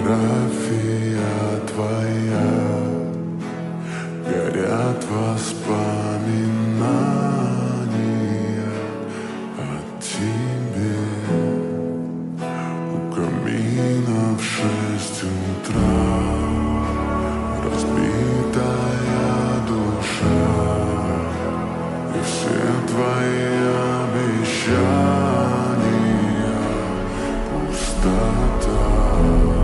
фотография твоя, горят воспоминания о тебе. У камина в 6 утра разбитая душа, и все твои обещания пустота.